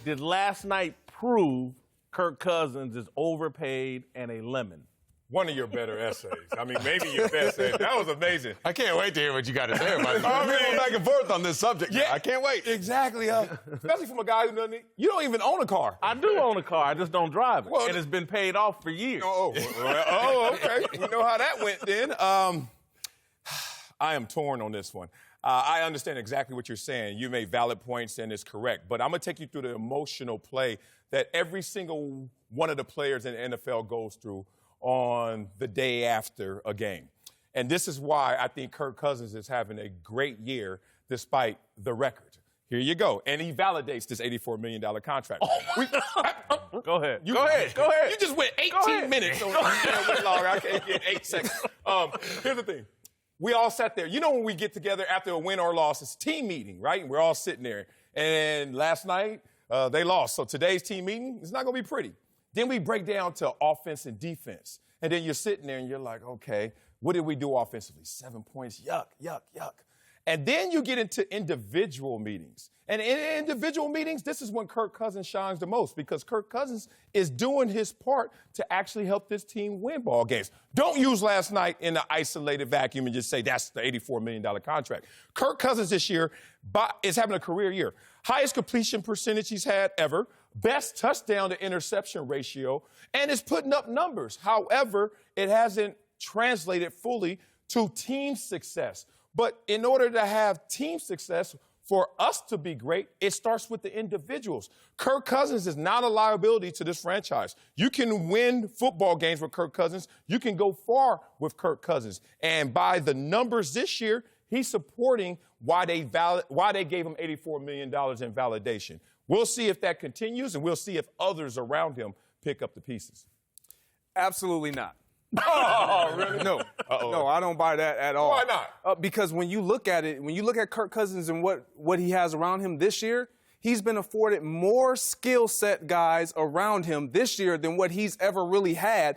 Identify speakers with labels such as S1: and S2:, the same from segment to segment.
S1: Did last night prove Kirk Cousins is overpaid and a lemon?
S2: One of your better essays. I mean, maybe your best essay. That was amazing.
S3: I can't wait to hear what you got to say about it. We're going back and forth on this subject. Yeah, I can't wait.
S2: Exactly. Especially from a guy who doesn't. You don't even own a car.
S1: I do own a car. I just don't drive it. Well, and it's been paid off for years.
S2: Okay. We know how that went then. I am torn on this one. I understand exactly what you're saying. You made valid points, and it's correct. But I'm going to take you through the emotional play that every single one of the players in the NFL goes through on the day after a game. And this is why I think Kirk Cousins is having a great year despite the record. Here you go. And he validates this $84 million contract.
S1: Go ahead.
S2: Go ahead. You just went 18 minutes. I can't get 8 seconds. Here's the thing. We all sat there. You know when we get together after a win or loss, it's team meeting, right? And we're all sitting there. And last night, they lost. So today's team meeting is not going to be pretty. Then we break down to offense and defense. And then you're sitting there and you're like, okay, what did we do offensively? 7 points. Yuck. And then you get into individual meetings. And in individual meetings, this is when Kirk Cousins shines the most because Kirk Cousins is doing his part to actually help this team win ball games. Don't use last night in the isolated vacuum and just say that's the $84 million contract. Kirk Cousins this year is having a career year. Highest completion percentage he's had ever, best touchdown to interception ratio, and is putting up numbers. However, it hasn't translated fully to team success. But in order to have team success, for us to be great, it starts with the individuals. Kirk Cousins is not a liability to this franchise. You can win football games with Kirk Cousins. You can go far with Kirk Cousins. And by the numbers this year, he's supporting why they gave him $84 million in validation. We'll see if that continues, and we'll see if others around him pick up the pieces.
S4: Absolutely not.
S2: Oh, really?
S4: No. No, I don't buy that at all.
S2: Why not?
S4: Because when you look at it, when you look at Kirk Cousins and what he has around him this year, he's been afforded more skill set guys around him this year than what he's ever really had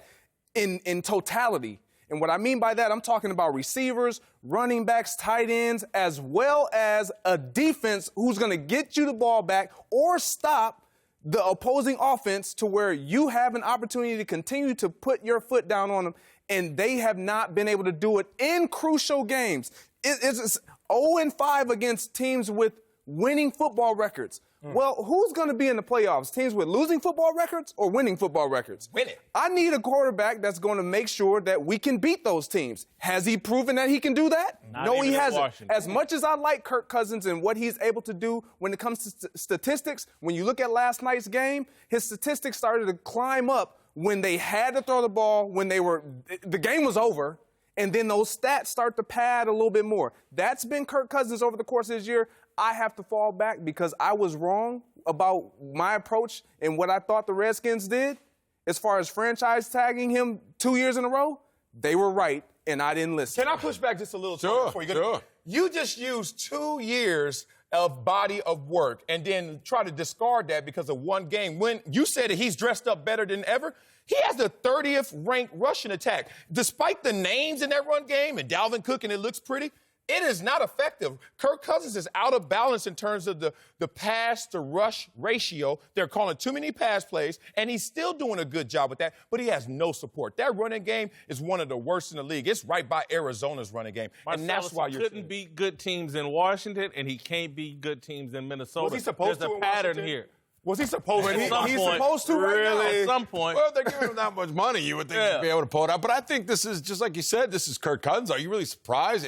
S4: in totality. And what I mean by that, I'm talking about receivers, running backs, tight ends, as well as a defense who's going to get you the ball back or stop the opposing offense to where you have an opportunity to continue to put your foot down on them, and they have not been able to do it in crucial games. It's 0-5 against teams with winning football records. Well, who's going to be in the playoffs? Teams with losing football records or winning football records?
S2: Winning.
S4: I need a quarterback that's going to make sure that we can beat those teams. Has he proven that he can do that? No, he hasn't.
S1: Washington.
S4: As much as I like Kirk Cousins and what he's able to do when it comes to statistics, when you look at last night's game, his statistics started to climb up when they had to throw the ball, when the game was over, and then those stats start to pad a little bit more. That's been Kirk Cousins over the course of this year. I have to fall back because I was wrong about my approach and what I thought the Redskins did. As far as franchise tagging him 2 years in a row, they were right, and I didn't listen.
S2: Can I push back just a little before you go?
S3: Sure.
S2: You just used 2 years of body of work and then try to discard that because of one game. When you said that he's dressed up better than ever, he has the 30th ranked rushing attack. Despite the names in that run game and Dalvin Cook, and it looks pretty, it is not effective. Kirk Cousins is out of balance in terms of the pass-to-rush ratio. They're calling too many pass plays, and he's still doing a good job with that, but he has no support. That running game is one of the worst in the league. It's right by Arizona's running game, and that's why you're
S1: couldn't beat good teams in Washington, and he can't beat good teams in Minnesota.
S2: Was he supposed
S1: There's
S2: to
S1: a
S2: in
S1: pattern
S2: Washington?
S1: here.
S2: Was he supposed to?
S4: He's supposed to right now.
S1: At some point.
S3: Well, they're giving him that much money. You would think he'd be able to pull it out. But I think this is, just like you said, this is Kirk Cousins. Are you really surprised?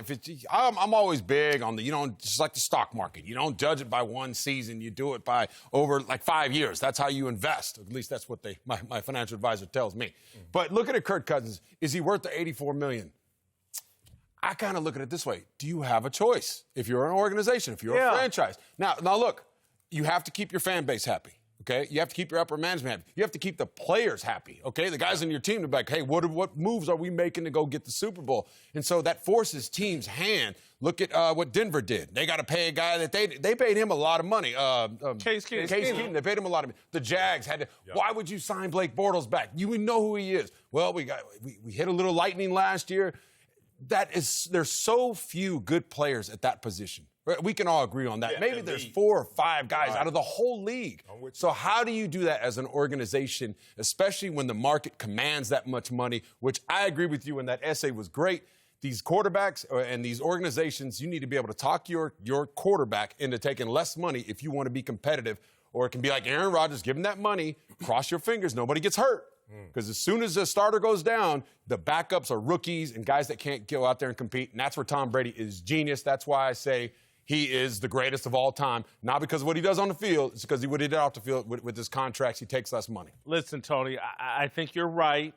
S3: I'm always big on just like the stock market. You don't judge it by one season. You do it by over like 5 years. That's how you invest. At least that's what my financial advisor tells me. But looking at Kirk Cousins, is he worth the $84 million? I kind of look at it this way. Do you have a choice? If you're an organization, if you're a franchise. Now look, you have to keep your fan base happy. Okay, you have to keep your upper management happy. You have to keep the players happy. Okay, the guys on your team are like, hey, what moves are we making to go get the Super Bowl? And so that forces teams' hand. Look at what Denver did. They got to pay a guy that they paid him a lot of money.
S1: Case Keenum.
S3: They paid him a lot of money. The Jags had to. Yep. Why would you sign Blake Bortles back? You would know who he is. Well, we hit a little lightning last year. There's so few good players at that position. We can all agree on that.
S2: Yeah,
S3: Maybe
S2: the
S3: there's
S2: league.
S3: 4 or 5 guys
S2: Right.
S3: out of the whole league.
S2: I'm with you.
S3: So how do you do that as an organization, especially when the market commands that much money, which I agree with you, and that essay was great. These quarterbacks and these organizations, you need to be able to talk your quarterback into taking less money if you want to be competitive. Or it can be like Aaron Rodgers, give him that money, cross your fingers, nobody gets hurt. Because as soon as the starter goes down, the backups are rookies and guys that can't go out there and compete. And that's where Tom Brady is genius. That's why I say he is the greatest of all time. Not because of what he does on the field, it's because of what he did off the field with his contracts. He takes less money.
S1: Listen, Tony, I think you're right,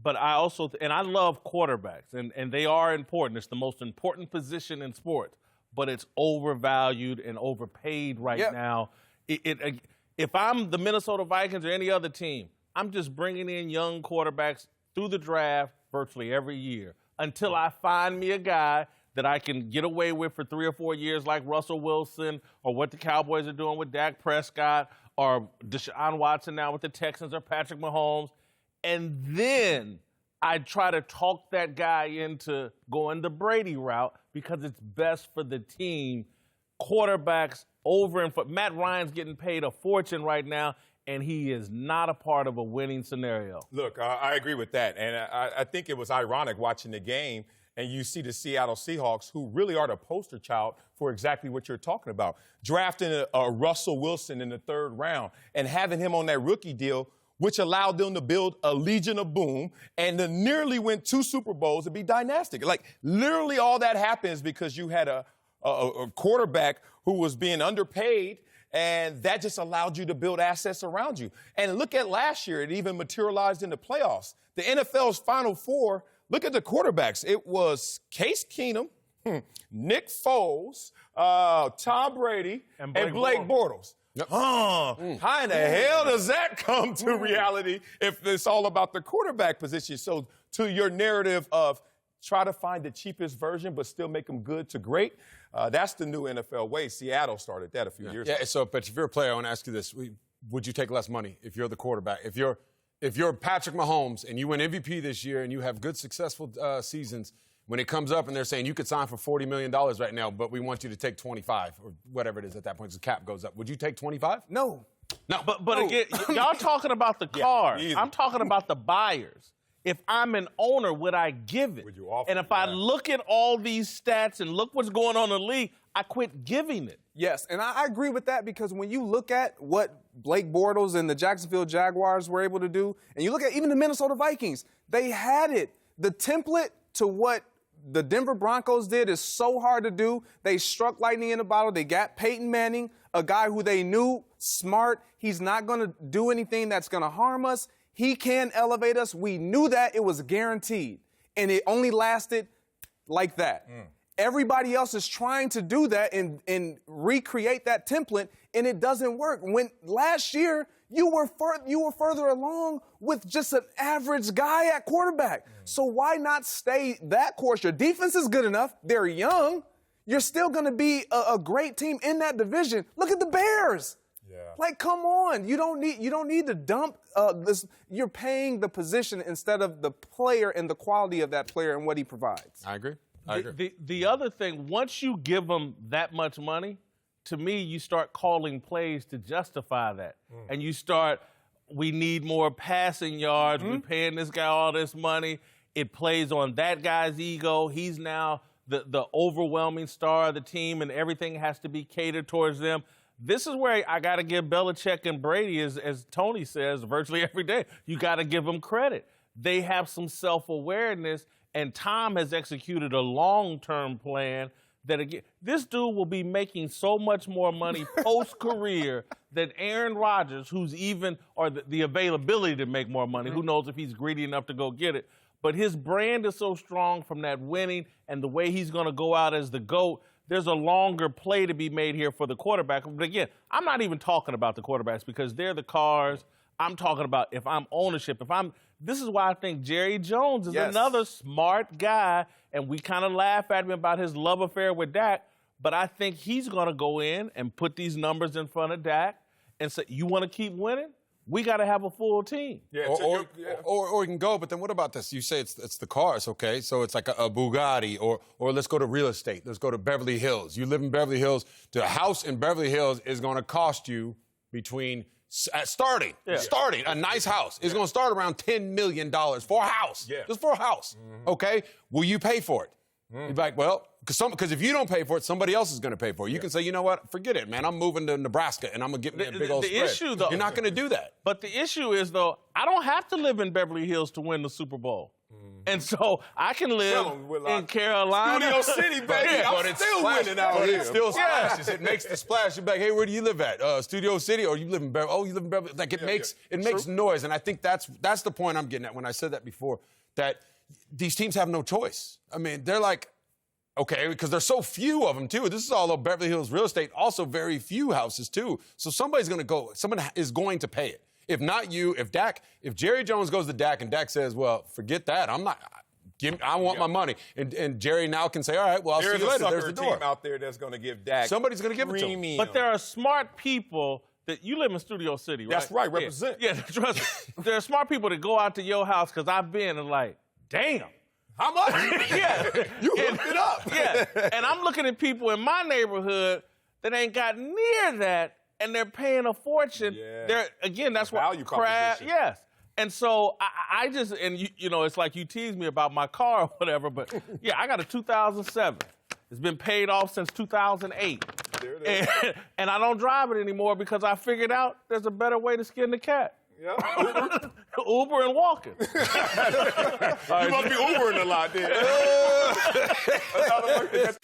S1: but I also and I love quarterbacks, and they are important. It's the most important position in sports, but it's overvalued and overpaid right now. If I'm the Minnesota Vikings or any other team, I'm just bringing in young quarterbacks through the draft virtually every year until I find me a guy that I can get away with for 3 or 4 years, like Russell Wilson, or what the Cowboys are doing with Dak Prescott, or Deshaun Watson now with the Texans, or Patrick Mahomes. And then I try to talk that guy into going the Brady route because it's best for the team. Quarterbacks Matt Ryan's getting paid a fortune right now, and he is not a part of a winning scenario.
S2: Look, I agree with that. And I think it was ironic watching the game, and you see the Seattle Seahawks, who really are the poster child for exactly what you're talking about. Drafting a Russell Wilson in the 3rd round and having him on that rookie deal, which allowed them to build a Legion of Boom and to nearly win 2 Super Bowls and be dynastic. Like, literally all that happens because you had a quarterback who was being underpaid, and that just allowed you to build assets around you. And look at last year. It even materialized in the playoffs. The NFL's Final Four, look at the quarterbacks. It was Case Keenum, Nick Foles, Tom Brady, and Blake Bortles.
S3: Yep.
S2: How in the hell does that come to reality if it's all about the quarterback position? So to your narrative of try to find the cheapest version but still make them good to great, that's the new NFL way. Seattle started that a few years ago.
S3: Yeah, so, but if you're a player, I want to ask you this. Would you take less money if you're the quarterback? If you're Patrick Mahomes and you win MVP this year and you have good, successful seasons, when it comes up and they're saying you could sign for $40 million right now, but we want you to take 25 or whatever it is at that point, the cap goes up. Would you take 25?
S4: No.
S1: But again, y'all talking about the cars. I'm talking about the buyers. If I'm an owner, would I give it?
S2: Would you offer
S1: and if
S2: it?
S1: I look at all these stats and look what's going on in the league, I quit giving it.
S4: Yes, and I agree with that because when you look at what Blake Bortles and the Jacksonville Jaguars were able to do, and you look at even the Minnesota Vikings, they had it. The template to what the Denver Broncos did is so hard to do. They struck lightning in a bottle. They got Peyton Manning, a guy who they knew, smart. He's not going to do anything that's going to harm us. He can elevate us. We knew that. It was guaranteed. And it only lasted like that. Everybody else is trying to do that and recreate that template, and it doesn't work. When last year, you were further along with just an average guy at quarterback. So why not stay that course? Your defense is good enough. They're young. You're still going to be a great team in that division. Look at the Bears. Yeah. Like, come on. You don't need to dump this. You're paying the position instead of the player and the quality of that player and what he provides.
S3: I agree.
S1: The other thing, once you give them that much money, to me, you start calling plays to justify that. And you start, we need more passing yards. We're paying this guy all this money. It plays on that guy's ego. He's now the overwhelming star of the team, and everything has to be catered towards them. This is where I got to give Belichick and Brady, as Tony says, virtually every day. You got to give them credit. They have some self-awareness, and Tom has executed a long-term plan that, again, this dude will be making so much more money post-career than Aaron Rodgers, who's even, or the availability to make more money. Who knows if he's greedy enough to go get it. But his brand is so strong from that winning and the way he's going to go out as the GOAT. There's a longer play to be made here for the quarterback. But again, I'm not even talking about the quarterbacks because they're the cars. I'm talking about if I'm ownership. This is why I think Jerry Jones is another smart guy, and we kind of laugh at him about his love affair with Dak, but I think he's going to go in and put these numbers in front of Dak and say, you want to keep winning? we got to have a full team.
S2: Yeah,
S3: or you can go, but then what about this? You say it's the cars, okay? So it's like a Bugatti, or let's go to real estate. Let's go to Beverly Hills. You live in Beverly Hills. The house in Beverly Hills is going to cost you between starting a nice house is going to start around $10 million for a house.
S2: Yeah.
S3: Just for a house. Okay? Will you pay for it? You're like, well, because if you don't pay for it, somebody else is going to pay for it. You can say, you know what? Forget it, man. I'm moving to Nebraska, and I'm going to get me a big old spread.
S1: Issue, though,
S3: you're not going to do that.
S1: But the issue is, though, I don't have to live in Beverly Hills to win the Super Bowl. And so I can live in Carolina.
S2: Studio City, baby. I'm still winning out here.
S3: It still splashes. It makes the splash. You're like, hey, where do you live at? Studio City, or you live in Beverly? Oh, you live in Beverly. Like, it makes noise. And I think that's the point I'm getting at when I said that before, that these teams have no choice. I mean, they're like, okay, because there's so few of them, too. This is all of Beverly Hills real estate, also very few houses, too. So someone is going to pay it. If not you, if Jerry Jones goes to Dak and Dak says, well, forget that, I want my money. And Jerry now can say, all right, well, I'll see you later. There's the door.
S2: Team out there that's going to give Dak.
S3: Somebody's going to give it to him.
S1: But there are smart people that you live in Studio City, right?
S2: That's right, represent.
S1: Yeah, trust me. There are smart people that go out to your house, because I've been and like, damn.
S2: How much?
S1: Yeah.
S2: You hooked it up.
S1: Yeah. And I'm looking at people in my neighborhood that ain't got near that, and they're paying a fortune.
S2: Yeah.
S1: That's what
S2: value proposition.
S1: Yes. And so I just, and you know, it's like you tease me about my car or whatever, but yeah, I got a 2007. It's been paid off since 2008.
S2: There it is.
S1: And I don't drive it anymore because I figured out there's a better way to skin the cat.
S2: Yeah.
S1: Uber and walking.
S2: You must be Ubering a lot, then. That's how the